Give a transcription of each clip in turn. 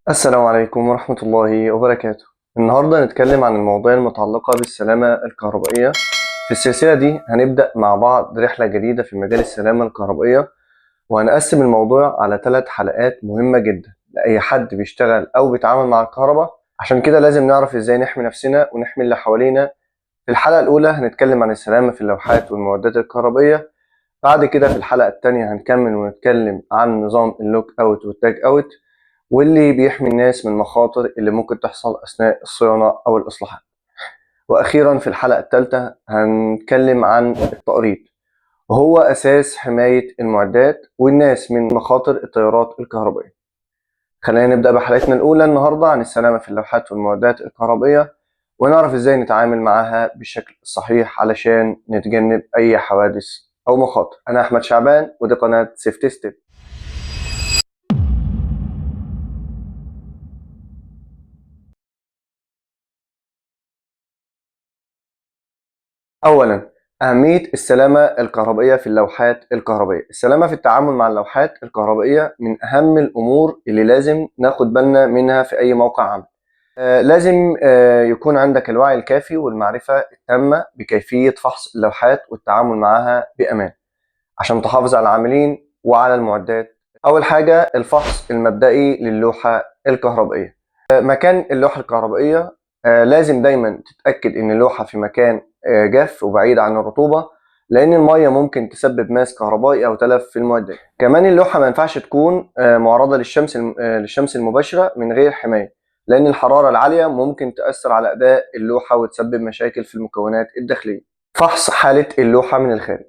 السلام عليكم ورحمة الله وبركاته. النهاردة هنتكلم عن المواضيع المتعلقة بالسلامة الكهربائية. في السلسلة دي هنبدأ مع بعض رحلة جديدة في مجال السلامة الكهربائية، وهنقسم الموضوع على 3 حلقات مهمة جدا لأي حد بيشتغل أو بيتعامل مع الكهرباء. عشان كده لازم نعرف إزاي نحمي نفسنا ونحمي اللي حوالينا. في الحلقة الأولى هنتكلم عن السلامة في اللوحات والمعدات الكهربائية. بعد كده في الحلقة التانية هنكمل ونتكلم عن نظام اللوك أوت والتاج أوت، واللي بيحمي الناس من المخاطر اللي ممكن تحصل أثناء الصيانة أو الإصلاحات. وأخيرا في الحلقة الثالثة هنتكلم عن التقريض، وهو أساس حماية المعدات والناس من مخاطر التيارات الكهربائية. خلينا نبدأ بحلقتنا الأولى النهاردة عن السلامة في اللوحات والمعدات الكهربائية، ونعرف إزاي نتعامل معها بالشكل الصحيح علشان نتجنب أي حوادث أو مخاطر. أنا أحمد شعبان ودي قناة سيفتي ستيب. أولاً، أهمية السلامة الكهربائية في اللوحات الكهربائية. السلامة في التعامل مع اللوحات الكهربائية من أهم الأمور اللي لازم ناخد بالنا منها في أي موقع عمل. لازم يكون عندك الوعي الكافي والمعرفة التامة بكيفية فحص اللوحات والتعامل معها بأمان عشان تحافظ على العاملين وعلى المعدات. أول حاجة، الفحص المبدئي للوحة الكهربائية. مكان اللوحة الكهربائية، لازم دايما تتأكد إن اللوحة في مكان جاف وبعيد عن الرطوبة، لأن المية ممكن تسبب ماس كهربائي أو تلف في المعدات. كمان اللوحة ما ينفعش تكون معرضة للشمس المباشرة من غير حماية، لأن الحرارة العالية ممكن تأثر على أداء اللوحة وتسبب مشاكل في المكونات الداخلية. فحص حالة اللوحة من الخارج.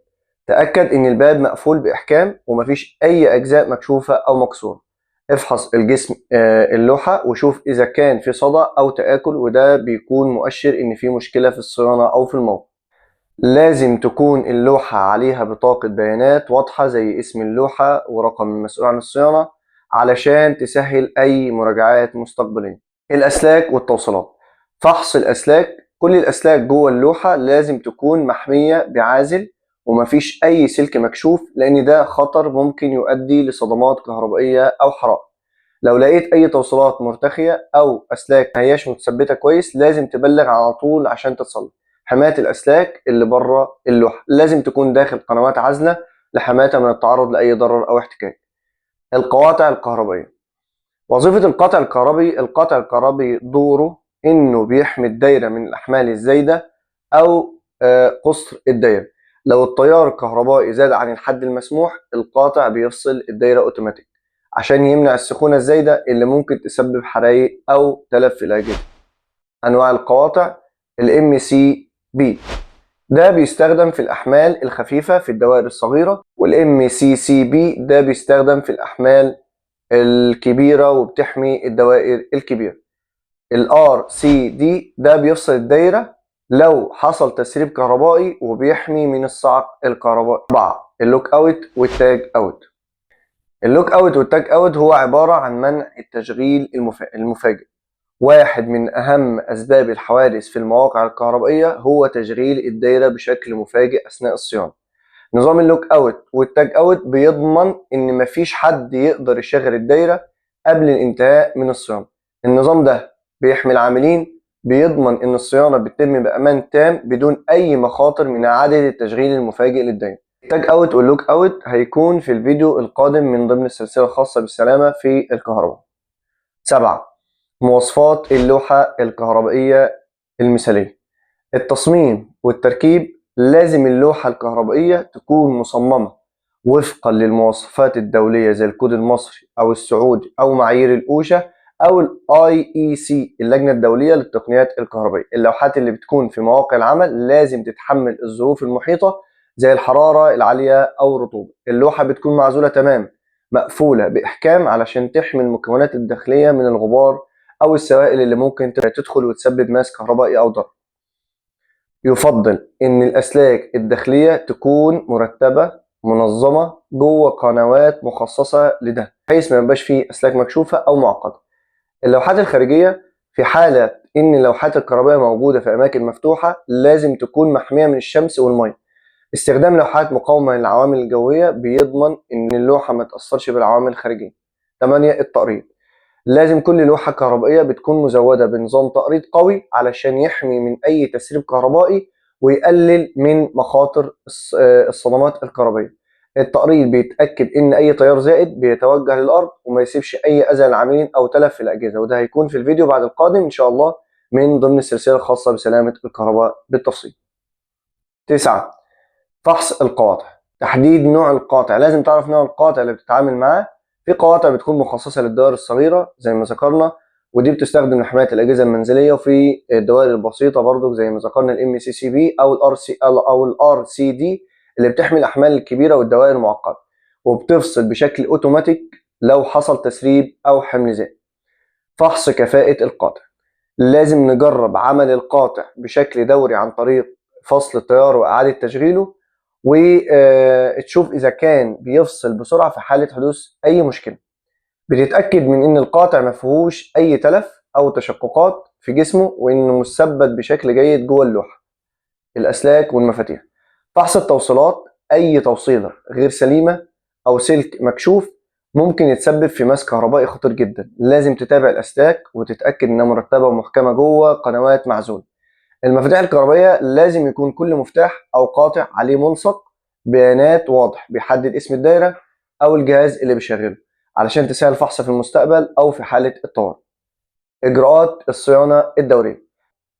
تأكد إن الباب مقفول بإحكام ومفيش أي أجزاء مكشوفة أو مكسورة. افحص الجسم اللوحة وشوف إذا كان في صدى أو تآكل، وده بيكون مؤشر إن في مشكلة في الصيانة أو في الموقع. لازم تكون اللوحة عليها بطاقة بيانات واضحة زي اسم اللوحة ورقم المسؤول عن الصيانة علشان تسهل أي مراجعات مستقبلية. الأسلاك والتوصيلات. فحص الأسلاك. كل الأسلاك جوه اللوحة لازم تكون محمية بعازل ومفيش أي سلك مكشوف، لأن ده خطر ممكن يؤدي لصدمات كهربائية أو حرائق. لو لقيت أي توصيلات مرتخية أو أسلاك مهياش متثبتة كويس لازم تبلغ على طول عشان تتصلح. حماية الأسلاك اللي بره اللوحة، لازم تكون داخل قنوات عازلة لحمايتها من التعرض لأي ضرر أو احتكاك. القواطع الكهربائية. وظيفة القطع الكهربي دوره إنه بيحمي الدايرة من الأحمال الزايدة أو قصر الدايرة. لو التيار الكهربائي زاد عن الحد المسموح القاطع بيفصل الدايرة أوتوماتيك عشان يمنع السخونة الزايدة اللي ممكن تسبب حرائق أو تلف في الأجهزة. أنواع القواطع: MCB ده بيستخدم في الأحمال الخفيفة في الدوائر الصغيرة، والMCCB ده بيستخدم في الأحمال الكبيرة وبتحمي الدوائر الكبيرة. RCD ده بيفصل الدايرة لو حصل تسريب كهربائي وبيحمي من الصعق الكهربائي. 4. اللوك اوت والتاج اوت. اللوك اوت والتاج اوت هو عبارة عن منع التشغيل المفاجئ. واحد من أهم أسباب الحوادث في المواقع الكهربائية هو تشغيل الدايرة بشكل مفاجئ أثناء الصيانة. نظام اللوك اوت والتاج اوت بيضمن ان مفيش حد يقدر يشغل الدايرة قبل الانتهاء من الصيانة. النظام ده بيحمي العاملين، بيضمن ان الصيانة بتتم بأمان تام بدون اي مخاطر من اعادة التشغيل المفاجئ للدايرة. التاج اوت واللوك اوت هيكون في الفيديو القادم من ضمن السلسلة الخاصة بالسلامة في الكهرباء. 7. مواصفات اللوحة الكهربائية المثالية. التصميم والتركيب. لازم اللوحة الكهربائية تكون مصممة وفقا للمواصفات الدولية زي الكود المصري أو السعودي أو معايير الأوشا أو ال IEC اللجنة الدولية للتقنيات الكهربائية. اللوحات اللي بتكون في مواقع العمل لازم تتحمل الظروف المحيطة زي الحرارة العالية أو الرطوبة. اللوحة بتكون معزولة تمام، مقفولة بإحكام علشان تحمي المكونات الداخلية من الغبار أو السوائل اللي ممكن تدخل وتسبب ماس كهربائي أو ضرر. يفضل إن الأسلاك الداخلية تكون مرتبة منظمة جوه قنوات مخصصة لده بحيث ما يبقاش فيه أسلاك مكشوفة أو معقدة. اللوحات الخارجية، في حالة إن اللوحات الكهربائية موجودة في أماكن مفتوحة لازم تكون محمية من الشمس والمية. استخدام لوحات مقاومة للعوامل الجوية بيضمن إن اللوحة ما تأثرش بالعوامل الخارجية. 8. التقريض. لازم كل لوحة كهربائية بتكون مزودة بنظام تقريض قوي علشان يحمي من أي تسريب كهربائي ويقلل من مخاطر الصدمات الكهربائية. التقريض بيتأكد إن أي تيار زائد بيتوجه للأرض وما يسيبش أي أذى للعاملين أو تلف في الأجهزة، وده هيكون في الفيديو بعد القادم إن شاء الله من ضمن السلسلة الخاصة بسلامة الكهرباء بالتفصيل. 9. فحص القواطع. تحديد نوع القاطع. لازم تعرف نوع القاطع اللي بتتعامل معاه. في قواطع بتكون مخصصة للدوائر الصغيرة زي ما ذكرنا، ودي بتستخدم لحماية الأجهزة المنزلية، وفي الدوائر البسيطة برضو زي ما ذكرنا MCCB أو ال RCD اللي بتحمي الأحمال الكبيرة والدوائر المعقدة، وبتفصل بشكل أوتوماتيك لو حصل تسريب أو حمل زائد. فحص كفاءة القاطع. لازم نجرب عمل القاطع بشكل دوري عن طريق فصل التيار وإعادة تشغيله، وتشوف إذا كان بيفصل بسرعة في حالة حدوث أي مشكلة. بتتأكد من إن القاطع مفيهوش أي تلف أو تشققات في جسمه، وإنه مثبت بشكل جيد جوه اللوحة، الأسلاك والمفاتيح. فحص التوصيلات. أي توصيلة غير سليمة أو سلك مكشوف ممكن يتسبب في مس كهربائي خطير جدا. لازم تتابع الأسلاك وتتأكد إنها مرتبة ومحكمة جوه قنوات معزولة. المفاتيح الكهربائية لازم يكون كل مفتاح أو قاطع عليه ملصق بيانات واضح بيحدد اسم الدايرة أو الجهاز اللي بيشغله علشان تسهل الفحص في المستقبل أو في حالة الطوارئ. إجراءات الصيانة الدورية.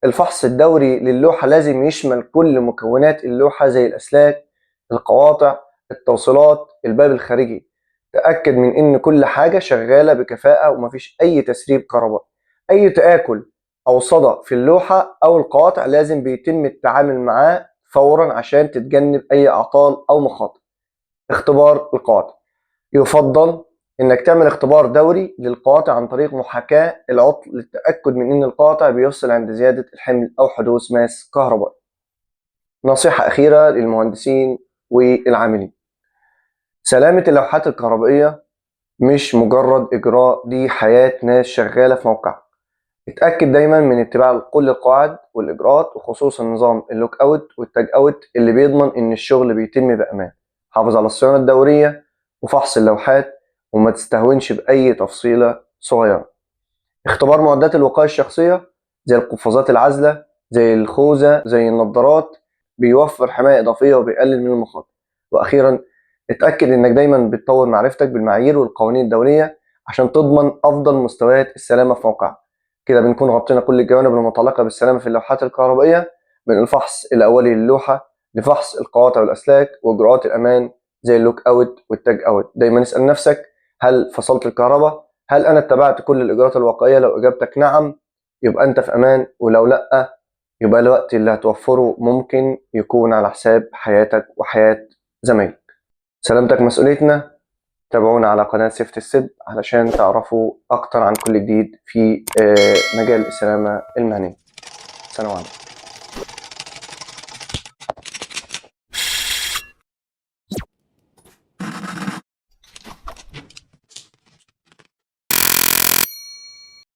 الفحص الدوري للوحة لازم يشمل كل مكونات اللوحة زي الأسلاك، القواطع، التوصيلات، الباب الخارجي. تأكد من إن كل حاجة شغالة بكفاءة ومفيش أي تسريب كهرباء. أي تآكل أو صدى في اللوحة أو القواطع لازم بيتم التعامل معاه فورا عشان تتجنب أي أعطال أو مخاطر. اختبار القواطع. يفضل إنك تعمل اختبار دوري للقواطع عن طريق محاكاة العطل للتأكد من إن القاطع بيفصل عند زيادة الحمل أو حدوث ماس كهربائي. نصيحة أخيرة للمهندسين والعاملين. سلامة اللوحات الكهربائية مش مجرد إجراء، دي حياة ناس شغالة في موقع. اتأكد دايما من اتباع كل القواعد والإجراءات، وخصوصا نظام اللوك أوت والتاج أوت اللي بيضمن إن الشغل بيتم بأمان. حافظ على الصيانة الدورية وفحص اللوحات، وما تستهونش بأي تفصيلة صغيرة. اختبار معدات الوقاية الشخصية زي القفازات العازلة، زي الخوذة، زي النظارات، بيوفر حماية إضافية وبيقلل من المخاطر. وأخيرا اتأكد إنك دايما بتطور معرفتك بالمعايير والقوانين الدولية عشان تضمن أفضل مستويات السلامة في موقعك. كده بنكون غطينا كل الجوانب المتعلقة بالسلامة في اللوحات الكهربائية، من الفحص الأولي للوحة لفحص القواطع والأسلاك وإجراءات الأمان زي اللوك أوت والتاج أوت. دايما اسأل نفسك: هل فصلت الكهرباء؟ هل أنا اتبعت كل الإجراءات الوقائية؟ لو إجابتك نعم يبقى أنت في أمان، ولو لأ يبقى الوقت اللي هتوفره ممكن يكون على حساب حياتك وحياة زمايلك. سلامتك مسؤوليتنا. تابعونا على قناة سيفت السب علشان تعرفوا أكتر عن كل جديد في مجال السلامة المهنية. سلام عليكم.